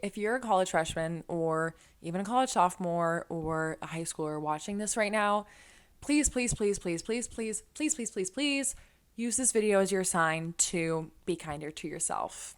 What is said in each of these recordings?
If you're a college freshman or even a college sophomore or a high schooler watching this right now, please, please, please, please, please, please, please, please, please, please use this video as your sign to be kinder to yourself.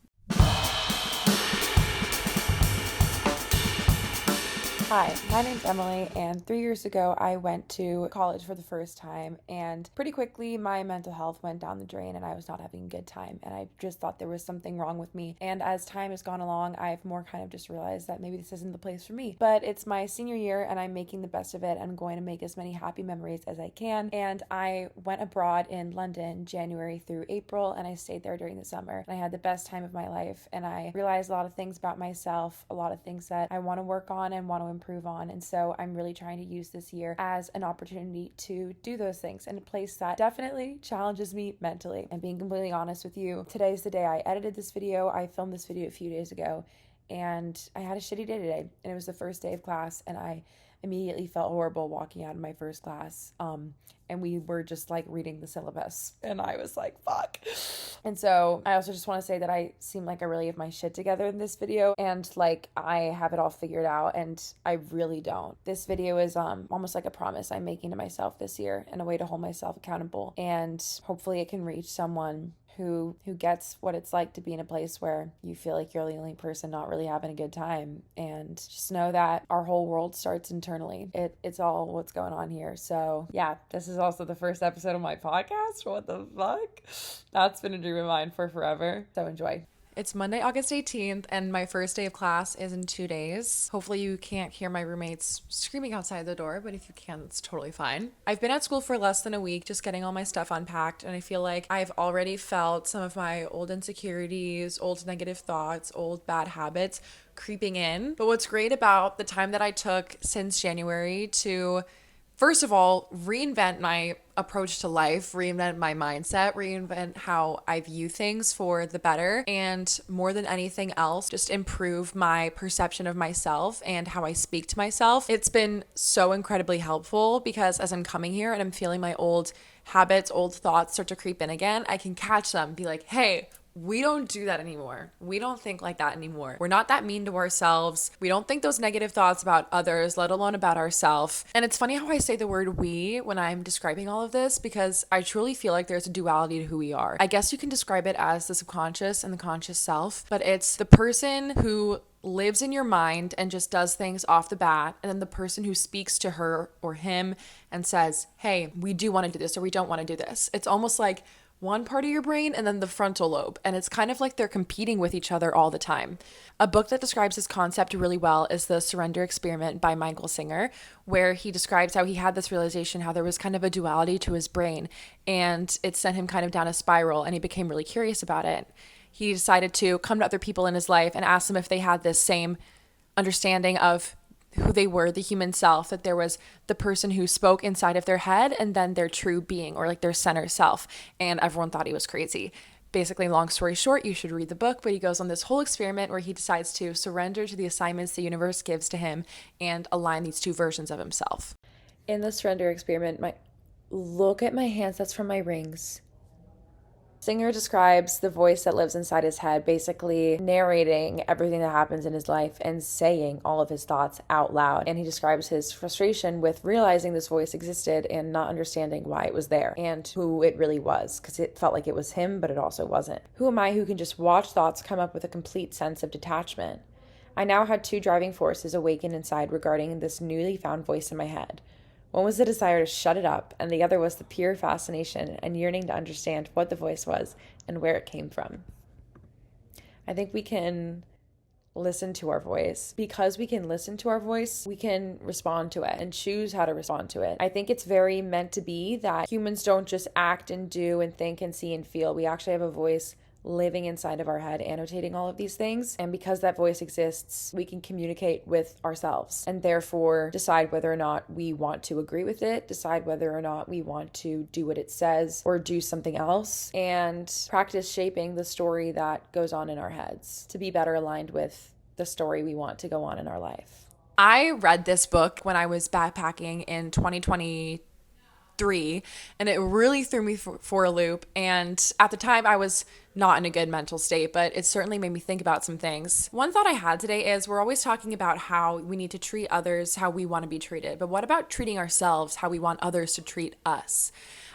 Hi, my name's Emily, and 3 years ago I went to college for the first time, and pretty quickly my mental health went down the drain and I was not having a good time, and I just thought there was something wrong with me. And as time has gone along, I've more kind of just realized that maybe this isn't the place for me. But it's my senior year and I'm making the best of it. I'm going to make as many happy memories as I can, and I went abroad in London January through April, and I stayed there during the summer, and I had the best time of my life, and I realized a lot of things about myself, a lot of things that I want to work on and want to improve on. And so I'm really trying to use this year as an opportunity to do those things in a place that definitely challenges me mentally. And being completely honest with you, today's the day I edited this video. I filmed this video a few days ago, and I had a shitty day today, and it was the first day of class, and I immediately felt horrible walking out of my first class. And we were just like reading the syllabus, and I was like, fuck. And so I also just want to say that I seem like I really have my shit together in this video, and like I have it all figured out, and I really don't. This video is almost like a promise I'm making to myself this year, and a way to hold myself accountable, and hopefully it can reach someone who gets what it's like to be in a place where you feel like you're the only person not really having a good time. And just know that our whole world starts internally. It's all what's going on here. So yeah, this is also the first episode of my podcast. What the fuck? That's been a dream of mine for forever. So enjoy. It's Monday, August 18th, and my first day of class is in 2 days. Hopefully you can't hear my roommates screaming outside the door, but if you can, it's totally fine. I've been at school for less than a week, just getting all my stuff unpacked, and I feel like I've already felt some of my old insecurities, old negative thoughts, old bad habits creeping in. But what's great about the time that I took since January to, first of all, reinvent my approach to life, reinvent my mindset, reinvent how I view things for the better, and more than anything else, just improve my perception of myself and how I speak to myself. It's been so incredibly helpful because as I'm coming here and I'm feeling my old habits, old thoughts start to creep in again, I can catch them, be like, hey, we don't do that anymore. We don't think like that anymore. We're not that mean to ourselves. We don't think those negative thoughts about others, let alone about ourselves. And it's funny how I say the word we when I'm describing all of this, because I truly feel like there's a duality to who we are. I guess you can describe it as the subconscious and the conscious self, but it's the person who lives in your mind and just does things off the bat, and then the person who speaks to her or him and says, hey, we do want to do this or we don't want to do this. It's almost like one part of your brain and then the frontal lobe. And it's kind of like they're competing with each other all the time. A book that describes this concept really well is The Surrender Experiment by Michael Singer, where he describes how he had this realization, how there was kind of a duality to his brain, and it sent him kind of down a spiral, and he became really curious about it. He decided to come to other people in his life and ask them if they had this same understanding of who they were, the human self, that there was the person who spoke inside of their head and then their true being, or like their center self. And everyone thought he was crazy. Basically, long story short, you should read the book, but he goes on this whole experiment where he decides to surrender to the assignments the universe gives to him and align these two versions of himself. In the surrender experiment, look at my hands, that's from my rings. Singer describes the voice that lives inside his head, basically narrating everything that happens in his life and saying all of his thoughts out loud. And he describes his frustration with realizing this voice existed and not understanding why it was there and who it really was, because it felt like it was him, but it also wasn't. Who am I who can just watch thoughts come up with a complete sense of detachment? I now had two driving forces awaken inside regarding this newly found voice in my head. One was the desire to shut it up, and the other was the pure fascination and yearning to understand what the voice was and where it came from. I think we can listen to our voice. Because we can listen to our voice, we can respond to it and choose how to respond to it. I think it's very meant to be that humans don't just act and do and think and see and feel. We actually have a voice living inside of our head, annotating all of these things. And because that voice exists, we can communicate with ourselves and therefore decide whether or not we want to agree with it, decide whether or not we want to do what it says or do something else, and practice shaping the story that goes on in our heads to be better aligned with the story we want to go on in our life. I read this book when I was backpacking in 2022 3, and it really threw me for a loop. And at the time, I was not in a good mental state, but it certainly made me think about some things. One thought I had today is we're always talking about how we need to treat others how we want to be treated, but what about treating ourselves how we want others to treat us?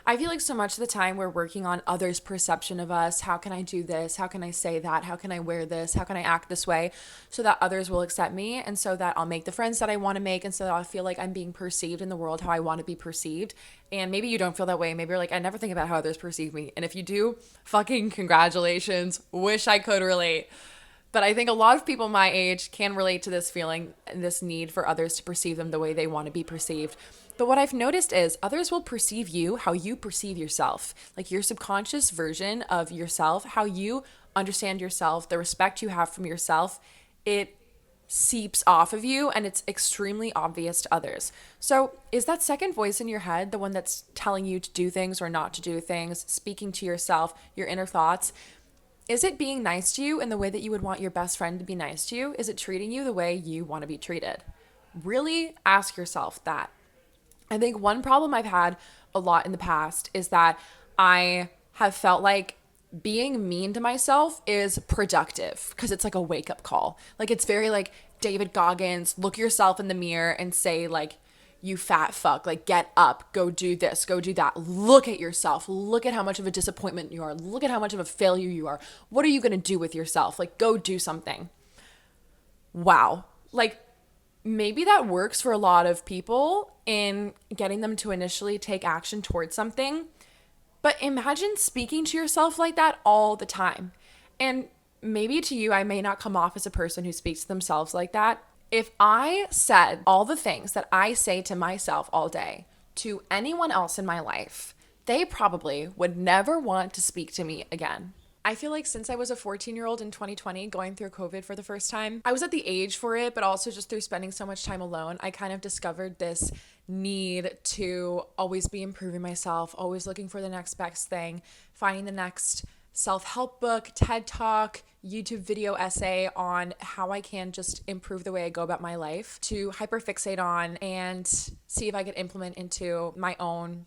I feel like so much of the time we're working on others' perception of us. How can I do this? How can I say that? How can I wear this? How can I act this way so that others will accept me and so that I'll make the friends that I want to make and so that I'll feel like I'm being perceived in the world how I want to be perceived. And maybe you don't feel that way. Maybe you're like, I never think about how others perceive me. And if you do, fucking congratulations. Wish I could relate. But I think a lot of people my age can relate to this feeling and this need for others to perceive them the way they want to be perceived. But what I've noticed is others will perceive you how you perceive yourself, like your subconscious version of yourself, how you understand yourself, the respect you have from yourself. It seeps off of you and it's extremely obvious to others. So, is that second voice in your head the one that's telling you to do things or not to do things, speaking to yourself, your inner thoughts? Is it being nice to you in the way that you would want your best friend to be nice to you? Is it treating you the way you want to be treated? Really ask yourself that. I think one problem I've had a lot in the past is that I have felt like being mean to myself is productive because it's like a wake up call. Like it's very like David Goggins, look yourself in the mirror and say like, you fat fuck, like get up, go do this, go do that. Look at yourself. Look at how much of a disappointment you are. Look at how much of a failure you are. What are you going to do with yourself? Like go do something. Wow. Like maybe that works for a lot of people in getting them to initially take action towards something. But imagine speaking to yourself like that all the time. And maybe to you, I may not come off as a person who speaks to themselves like that. If I said all the things that I say to myself all day to anyone else in my life, they probably would never want to speak to me again. I feel like since I was a 14-year-old in 2020 going through COVID for the first time, I was at the age for it, but also just through spending so much time alone, I kind of discovered this need to always be improving myself, always looking for the next best thing, finding the next self-help book, TED Talk, YouTube video essay on how I can just improve the way I go about my life to hyperfixate on and see if I could implement into my own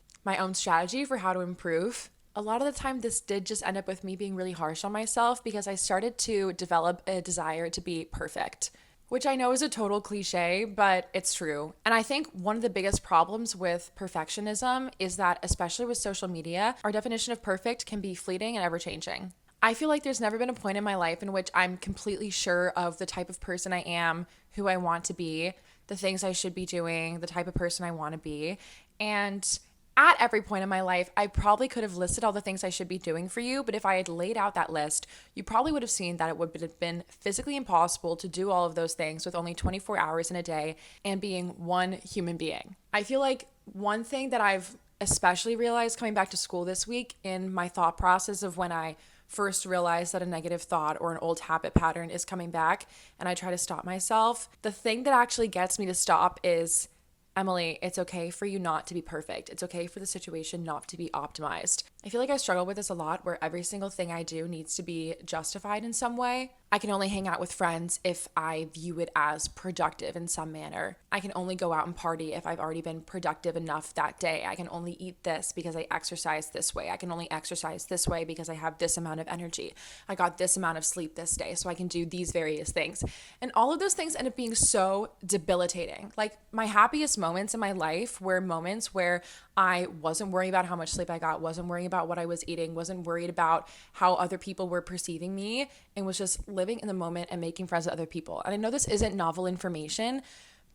strategy for how to improve. A lot of the time, this did just end up with me being really harsh on myself because I started to develop a desire to be perfect, which I know is a total cliche, but it's true. And I think one of the biggest problems with perfectionism is that, especially with social media, our definition of perfect can be fleeting and ever-changing. I feel like there's never been a point in my life in which I'm completely sure of the type of person I am, who I want to be, the things I should be doing, the type of person I want to be. And at every point in my life, I probably could have listed all the things I should be doing for you, but if I had laid out that list, you probably would have seen that it would have been physically impossible to do all of those things with only 24 hours in a day and being one human being. I feel like one thing that I've especially realized coming back to school this week in my thought process of when I first realize that a negative thought or an old habit pattern is coming back and I try to stop myself, the thing that actually gets me to stop is, Emily, it's okay for you not to be perfect. It's okay for the situation not to be optimized. I feel like I struggle with this a lot where every single thing I do needs to be justified in some way. I can only hang out with friends if I view it as productive in some manner. I can only go out and party if I've already been productive enough that day. I can only eat this because I exercise this way. I can only exercise this way because I have this amount of energy. I got this amount of sleep this day, so I can do these various things. And all of those things end up being so debilitating. Like my happiest moments in my life were moments where I wasn't worrying about how much sleep I got, wasn't worrying about what I was eating, wasn't worried about how other people were perceiving me, and was just living in the moment and making friends with other people. And I know this isn't novel information,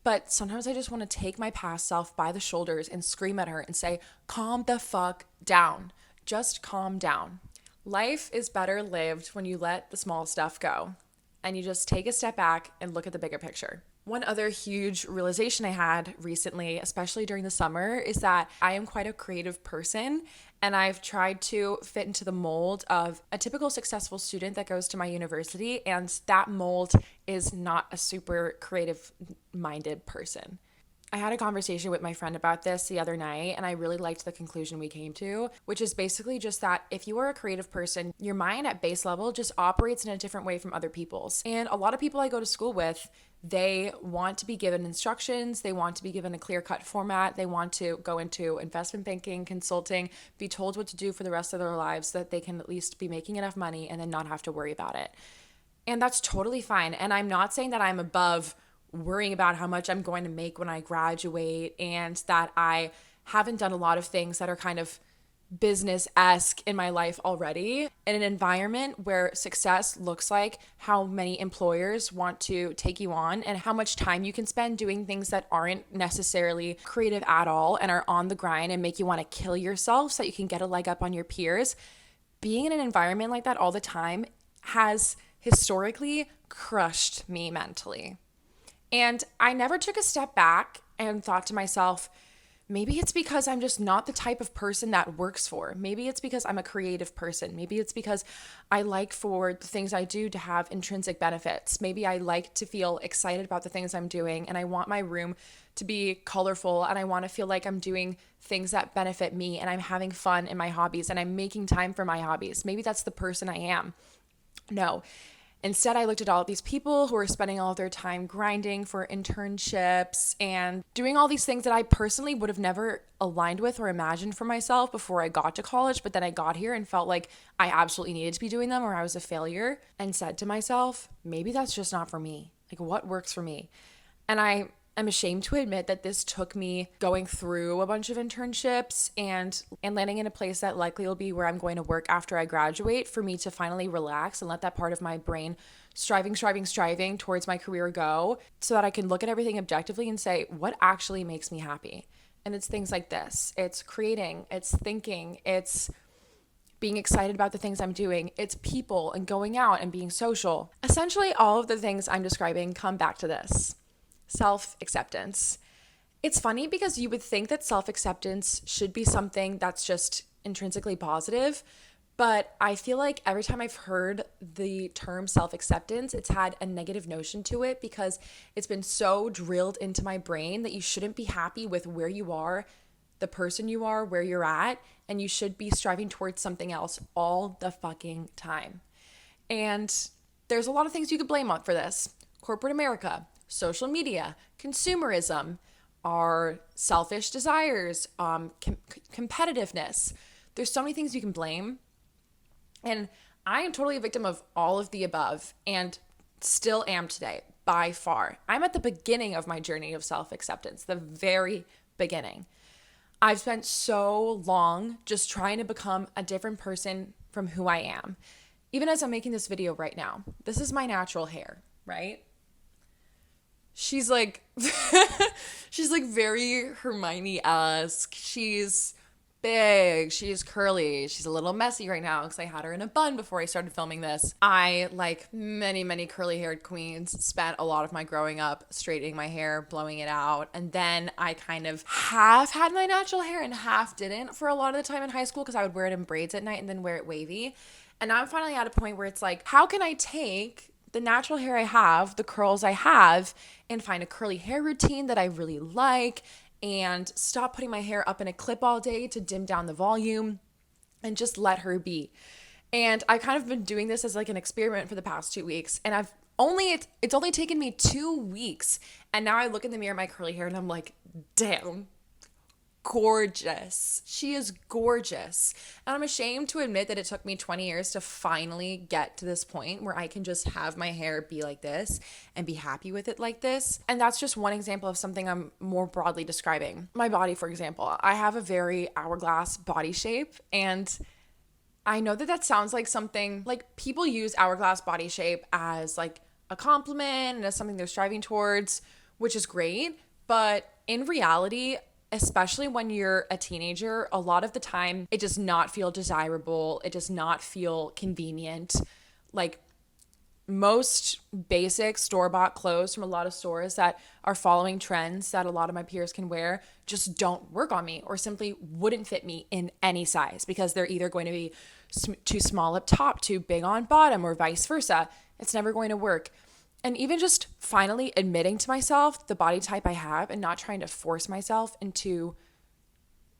but sometimes I just want to take my past self by the shoulders and scream at her and say, calm the fuck down. Just calm down. Life is better lived when you let the small stuff go and you just take a step back and look at the bigger picture. One other huge realization I had recently, especially during the summer, is that I am quite a creative person and I've tried to fit into the mold of a typical successful student that goes to my university, and that mold is not a super creative-minded person. I had a conversation with my friend about this the other night, and I really liked the conclusion we came to, which is basically just that if you are a creative person, your mind at base level just operates in a different way from other people's. And a lot of people I go to school with, They want to be given instructions. They want to be given a clear-cut format. They want to go into investment banking, consulting, be told what to do for the rest of their lives so that they can at least be making enough money and then not have to worry about it. And that's totally fine. And I'm not saying that I'm above worrying about how much I'm going to make when I graduate and that I haven't done a lot of things that are kind of business-esque in my life already, in an environment where success looks like how many employers want to take you on and how much time you can spend doing things that aren't necessarily creative at all and are on the grind and make you want to kill yourself so that you can get a leg up on your peers. Being in an environment like that all the time has historically crushed me mentally. And I never took a step back and thought to myself, maybe it's because I'm just not the type of person that works for. Maybe it's because I'm a creative person. Maybe it's because I like for the things I do to have intrinsic benefits. Maybe I like to feel excited about the things I'm doing and I want my room to be colorful and I want to feel like I'm doing things that benefit me and I'm having fun in my hobbies and I'm making time for my hobbies. Maybe that's the person I am. No. Instead, I looked at all of these people who are spending all of their time grinding for internships and doing all these things that I personally would have never aligned with or imagined for myself before I got to college. But then I got here and felt like I absolutely needed to be doing them or I was a failure, and said to myself, maybe that's just not for me. Like, what works for me? And I'm ashamed to admit that this took me going through a bunch of internships and landing in a place that likely will be where I'm going to work after I graduate for me to finally relax and let that part of my brain striving towards my career go so that I can look at everything objectively and say, what actually makes me happy? And it's things like this. It's creating, it's thinking, it's being excited about the things I'm doing. It's people and going out and being social. Essentially, all of the things I'm describing come back to this. Self-acceptance. It's funny because you would think that self-acceptance should be something that's just intrinsically positive, but I feel like every time I've heard the term self-acceptance, it's had a negative notion to it because it's been so drilled into my brain that you shouldn't be happy with where you are, the person you are, where you're at, and you should be striving towards something else all the fucking time. And there's a lot of things you could blame on for this. Corporate America, social media, consumerism, our selfish desires, competitiveness. There's so many things you can blame. And I am totally a victim of all of the above and still am today, by far. I'm at the beginning of my journey of self-acceptance, the very beginning. I've spent so long just trying to become a different person from who I am. Even as I'm making this video right now, this is my natural hair, right? She's like, she's like very Hermione-esque. She's big. She's curly. She's a little messy right now because I had her in a bun before I started filming this. I, like many curly haired queens, spent a lot of my growing up straightening my hair, blowing it out. And then I kind of half had my natural hair and half didn't for a lot of the time in high school because I would wear it in braids at night and then wear it wavy. And now I'm finally at a point where it's like, how can I take the natural hair I have, the curls I have, and find a curly hair routine that I really like and stop putting my hair up in a clip all day to dim down the volume and just let her be. And I've kind of been doing this as like an experiment for the past 2 weeks. And it's only taken me 2 weeks. And now I look in the mirror at my curly hair and I'm like, damn, gorgeous. She is gorgeous. And I'm ashamed to admit that it took me 20 years to finally get to this point where I can just have my hair be like this and be happy with it like this. And that's just one example of something I'm more broadly describing. My body, for example, I have a very hourglass body shape, and I know that that sounds like something like people use hourglass body shape as like a compliment and as something they're striving towards, which is great. But in reality, especially when you're a teenager, a lot of the time it does not feel desirable. It does not feel convenient. Like most basic store-bought clothes from a lot of stores that are following trends that a lot of my peers can wear just don't work on me or simply wouldn't fit me in any size because they're either going to be too small up top, too big on bottom, or vice versa. It's never going to work. And even just finally admitting to myself the body type I have and not trying to force myself into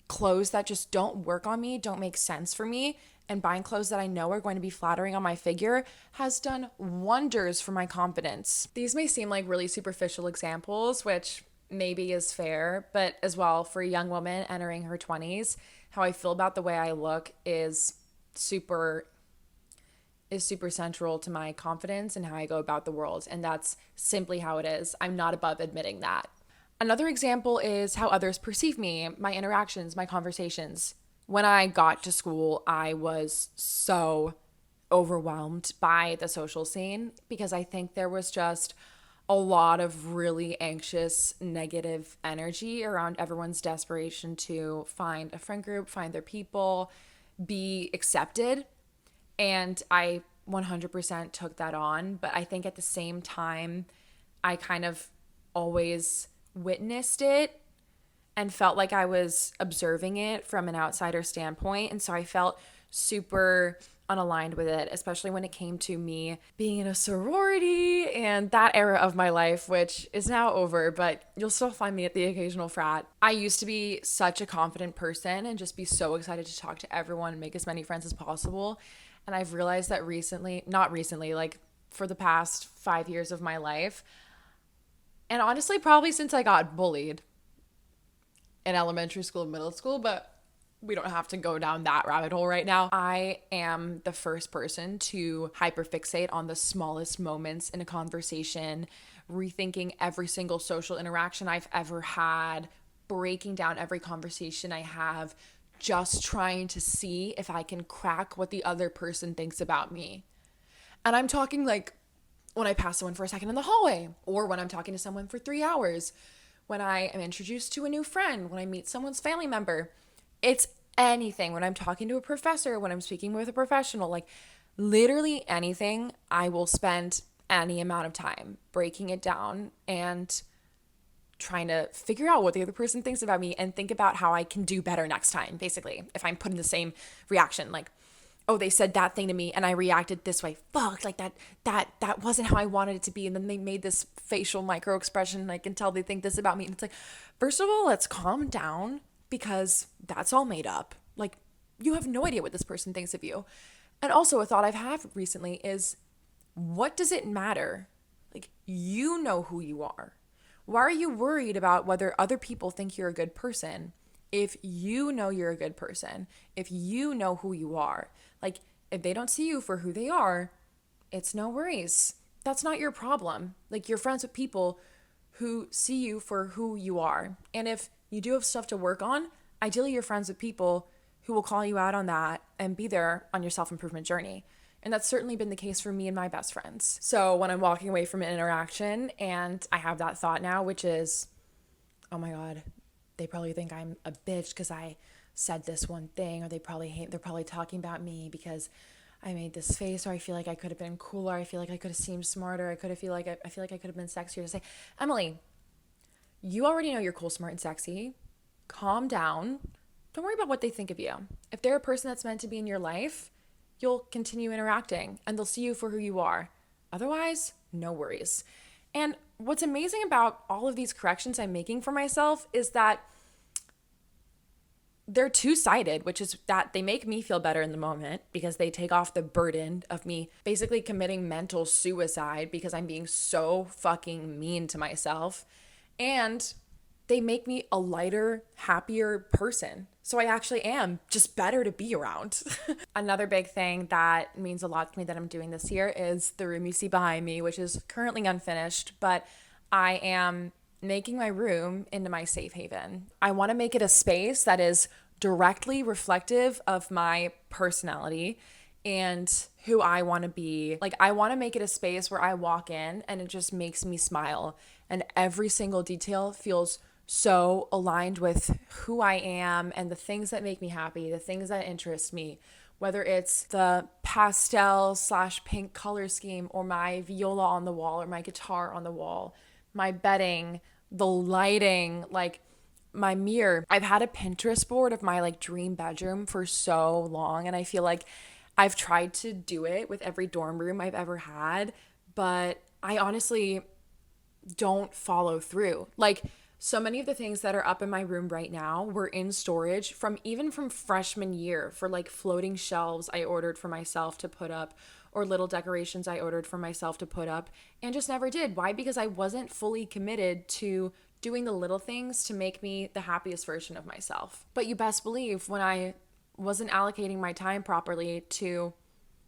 clothes that just don't work on me, don't make sense for me, and buying clothes that I know are going to be flattering on my figure has done wonders for my confidence. These may seem like really superficial examples, which maybe is fair, but as well, for a young woman entering her 20s, how I feel about the way I look super is super central to my confidence and how I go about the world. And that's simply how it is. I'm not above admitting that. Another example is how others perceive me, my interactions, my conversations. When I got to school, I was so overwhelmed by the social scene because I think there was just a lot of really anxious, negative energy around everyone's desperation to find a friend group, find their people, be accepted. And I 100% took that on. But I think at the same time, I kind of always witnessed it and felt like I was observing it from an outsider standpoint. And so I felt super unaligned with it, especially when it came to me being in a sorority and that era of my life, which is now over, but you'll still find me at the occasional frat. I used to be such a confident person and just be so excited to talk to everyone and make as many friends as possible. And I've realized that not recently, like for the past 5 years of my life, and honestly, probably since I got bullied in elementary school and middle school, but we don't have to go down that rabbit hole right now. I am the first person to hyperfixate on the smallest moments in a conversation, rethinking every single social interaction I've ever had, breaking down every conversation I have, just trying to see if I can crack what the other person thinks about me. And I'm talking like when I pass someone for a second in the hallway, or when I'm talking to someone for 3 hours, when I am introduced to a new friend, when I meet someone's family member. It's anything. When I'm talking to a professor, when I'm speaking with a professional, like literally anything, I will spend any amount of time breaking it down and trying to figure out what the other person thinks about me and think about how I can do better next time, basically. If I'm put in the same reaction, like, oh, they said that thing to me and I reacted this way. Fuck, like that wasn't how I wanted it to be. And then they made this facial micro expression and I can tell they think this about me. And it's like, first of all, let's calm down because that's all made up. Like, you have no idea what this person thinks of you. And also, a thought I've had recently is, what does it matter? Like, you know who you are. Why are you worried about whether other people think you're a good person if you know you're a good person? If you know who you are? Like, if they don't see you for who they are, it's no worries. That's not your problem. Like, you're friends with people who see you for who you are. And if you do have stuff to work on, ideally you're friends with people who will call you out on that and be there on your self-improvement journey. And that's certainly been the case for me and my best friends. So when I'm walking away from an interaction and I have that thought now, which is, oh my God, they probably think I'm a bitch because I said this one thing, or they're probably talking about me because I made this face, or I feel like I could have been cooler. I feel like I could have seemed smarter. I feel like I could have been sexier to say, Emily, you already know you're cool, smart, and sexy. Calm down. Don't worry about what they think of you. If they're a person that's meant to be in your life, you'll continue interacting and they'll see you for who you are. Otherwise, no worries. And what's amazing about all of these corrections I'm making for myself is that they're two-sided, which is that they make me feel better in the moment because they take off the burden of me basically committing mental suicide because I'm being so fucking mean to myself. And they make me a lighter, happier person. So I actually am just better to be around. Another big thing that means a lot to me that I'm doing this year is the room you see behind me, which is currently unfinished, but I am making my room into my safe haven. I want to make it a space that is directly reflective of my personality and who I want to be. Like, I want to make it a space where I walk in and it just makes me smile and every single detail feels so aligned with who I am and the things that make me happy, the things that interest me, whether it's the pastel / pink color scheme or my viola on the wall or my guitar on the wall, my bedding, the lighting, like my mirror. I've had a Pinterest board of my like dream bedroom for so long, and I feel like I've tried to do it with every dorm room I've ever had, but I honestly don't follow through. Like, So many of the things that are up in my room right now were in storage from even from freshman year for like floating shelves I ordered for myself to put up or little decorations I ordered for myself to put up and just never did. Why? Because I wasn't fully committed to doing the little things to make me the happiest version of myself. But you best believe when I wasn't allocating my time properly to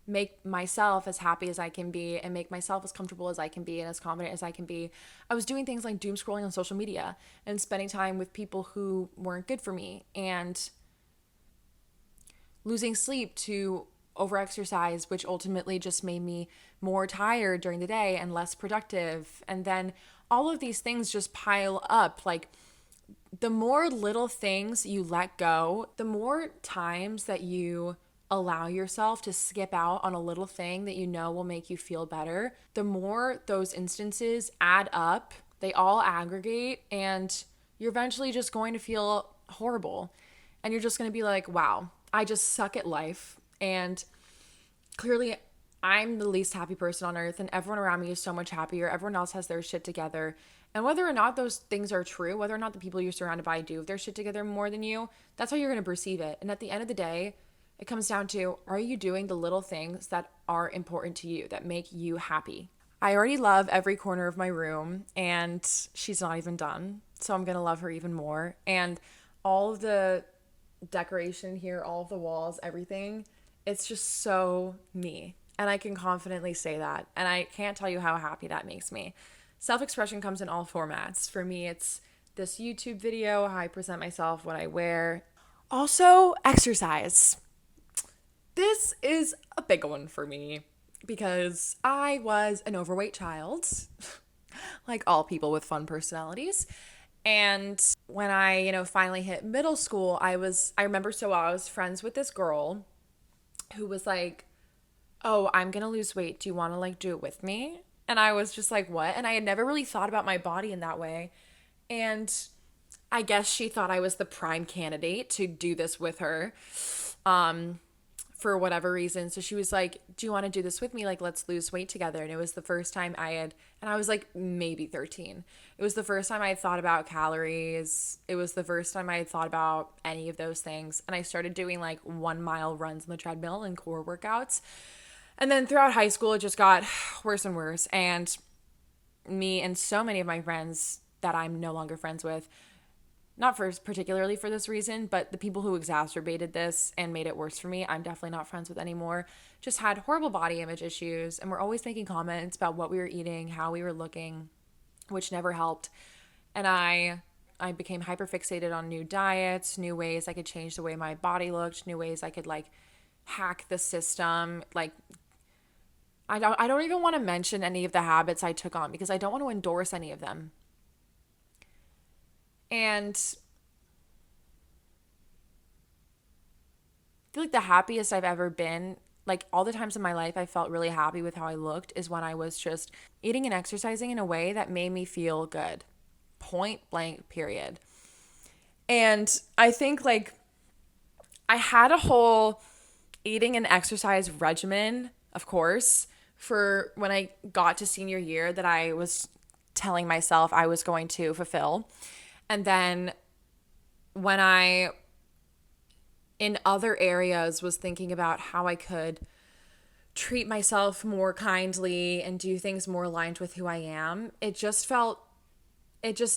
make myself as happy as I can be and make myself as comfortable as I can be and as confident as I can be. I was doing things like doom scrolling on social media and spending time with people who weren't good for me and losing sleep to overexercise, which ultimately just made me more tired during the day and less productive. And then all of these things just pile up. Like the more little things you let go, the more times that you allow yourself to skip out on a little thing that you know will make you feel better, the more those instances add up, they all aggregate, and you're eventually just going to feel horrible. And you're just going to be like, wow, I just suck at life. And clearly, I'm the least happy person on earth, and everyone around me is so much happier. Everyone else has their shit together. And whether or not those things are true, whether or not the people you're surrounded by do have their shit together more than you, that's how you're going to perceive it. And at the end of the day, it comes down to, are you doing the little things that are important to you, that make you happy? I already love every corner of my room, and she's not even done. So I'm going to love her even more. And all of the decoration here, all of the walls, everything, it's just so me. And I can confidently say that. And I can't tell you how happy that makes me. Self expression comes in all formats. For me, it's this YouTube video, how I present myself, what I wear. Also, exercise. This is a big one for me because I was an overweight child, like all people with fun personalities. And when I, finally hit middle school, I remember so well, I was friends with this girl who was like, "Oh, I'm going to lose weight. Do you want to like do it with me?" And I was just like, "What?" And I had never really thought about my body in that way. And I guess she thought I was the prime candidate to do this with her. For whatever reason. So she was like, "Do you want to do this with me? Like, let's lose weight together." And it was the first time and I was like maybe 13. It was the first time I had thought about calories. It was the first time I had thought about any of those things. And I started doing like 1 mile runs on the treadmill and core workouts. And then throughout high school, it just got worse and worse. And me and so many of my friends that I'm no longer friends with, not for particularly for this reason, but the people who exacerbated this and made it worse for me, I'm definitely not friends with anymore, just had horrible body image issues and were always making comments about what we were eating, how we were looking, which never helped. And I became hyper fixated on new diets, new ways I could change the way my body looked, new ways I could like hack the system. Like I don't even want to mention any of the habits I took on because I don't want to endorse any of them. And feel like the happiest I've ever been, like all the times in my life I felt really happy with how I looked, is when I was just eating and exercising in a way that made me feel good. Point blank, period. And I think like I had a whole eating and exercise regimen, of course, for when I got to senior year that I was telling myself I was going to fulfill. And then when I in other areas was thinking about how I could treat myself more kindly and do things more aligned with who I am, it just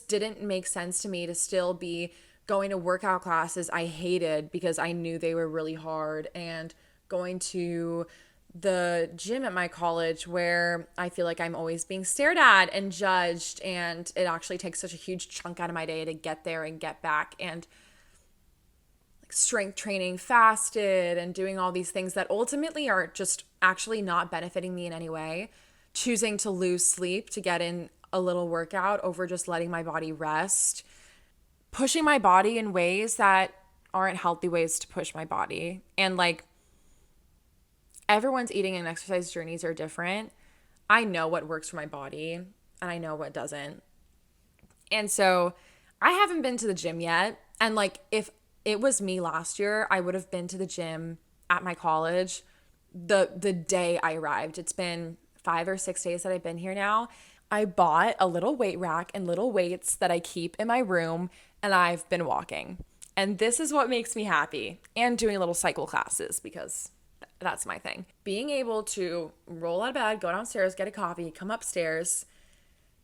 didn't make sense to me to still be going to workout classes I hated because I knew they were really hard, and going to the gym at my college where I feel like I'm always being stared at and judged, and it actually takes such a huge chunk out of my day to get there and get back. And strength training fasted and doing all these things that ultimately are just actually not benefiting me in any way, choosing to lose sleep to get in a little workout over just letting my body rest, pushing my body in ways that aren't healthy ways to push my body. And like everyone's eating and exercise journeys are different. I know what works for my body and I know what doesn't. And so I haven't been to the gym yet. And like if it was me last year, I would have been to the gym at my college the day I arrived. It's been 5 or 6 days that I've been here now. I bought a little weight rack and little weights that I keep in my room, and I've been walking. And this is what makes me happy, and doing little cycle classes because that's my thing. Being able to roll out of bed, go downstairs, get a coffee, come upstairs,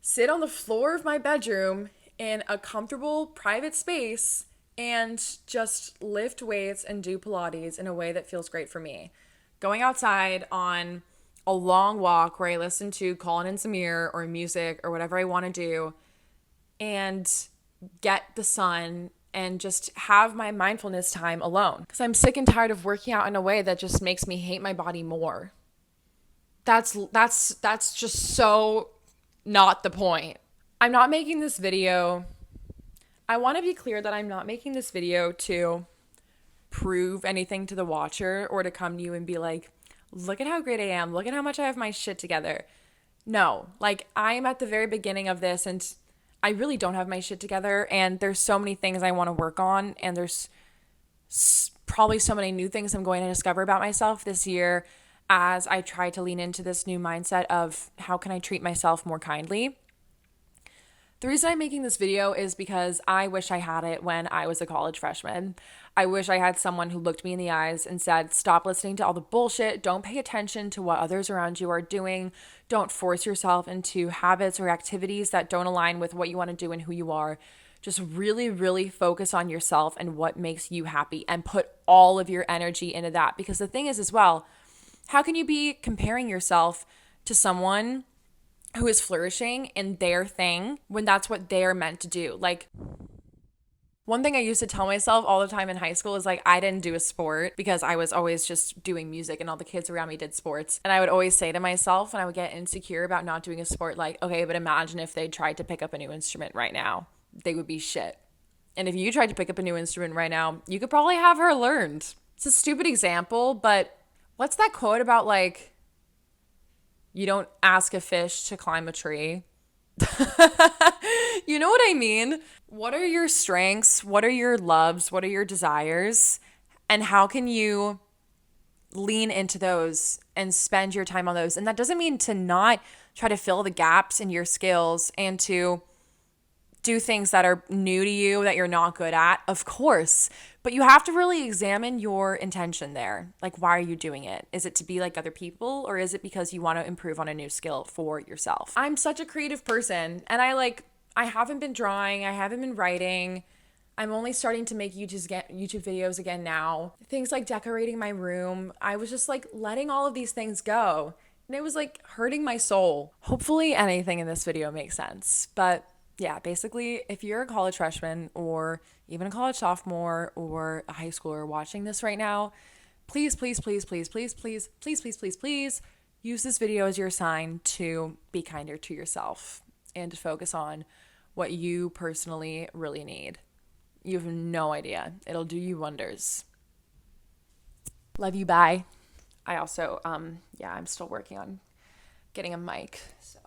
sit on the floor of my bedroom in a comfortable private space and just lift weights and do Pilates in a way that feels great for me. Going outside on a long walk where I listen to Colin and Samir or music or whatever I want to do and get the sun and just have my mindfulness time alone. Because I'm sick and tired of working out in a way that just makes me hate my body more. That's just so not the point. I'm not making this video. I want to be clear that I'm not making this video to prove anything to the watcher or to come to you and be like, look at how great I am. Look at how much I have my shit together. No, like I'm at the very beginning of this and I really don't have my shit together. And there's so many things I want to work on. And there's probably so many new things I'm going to discover about myself this year as I try to lean into this new mindset of how can I treat myself more kindly. The reason I'm making this video is because I wish I had it when I was a college freshman. I wish I had someone who looked me in the eyes and said, stop listening to all the bullshit. Don't pay attention to what others around you are doing. Don't force yourself into habits or activities that don't align with what you want to do and who you are. Just really, really focus on yourself and what makes you happy and put all of your energy into that. Because the thing is as well, how can you be comparing yourself to someone who is flourishing in their thing when that's what they're meant to do? Like, one thing I used to tell myself all the time in high school is like, I didn't do a sport because I was always just doing music and all the kids around me did sports. And I would always say to myself when I would get insecure about not doing a sport, like, okay, but imagine if they tried to pick up a new instrument right now, they would be shit. And if you tried to pick up a new instrument right now, you could probably have her learned. It's a stupid example, but what's that quote about like, you don't ask a fish to climb a tree? You know what I mean? What are your strengths? What are your loves? What are your desires? And how can you lean into those and spend your time on those? And that doesn't mean to not try to fill the gaps in your skills and to do things that are new to you that you're not good at, of course. But you have to really examine your intention there. Like, why are you doing it? Is it to be like other people, or is it because you want to improve on a new skill for yourself? I'm such a creative person, and I haven't been drawing, I haven't been writing. I'm only starting to make YouTube videos again now. Things like decorating my room. I was just like letting all of these things go. And it was like hurting my soul. Hopefully anything in this video makes sense. But yeah, basically, if you're a college freshman or even a college sophomore or a high schooler watching this right now, please, please, please, please, please, please, please, please, please, please use this video as your sign to be kinder to yourself and to focus on what you personally really need. You have no idea. It'll do you wonders. Love you. Bye. I also, I'm still working on getting a mic. So.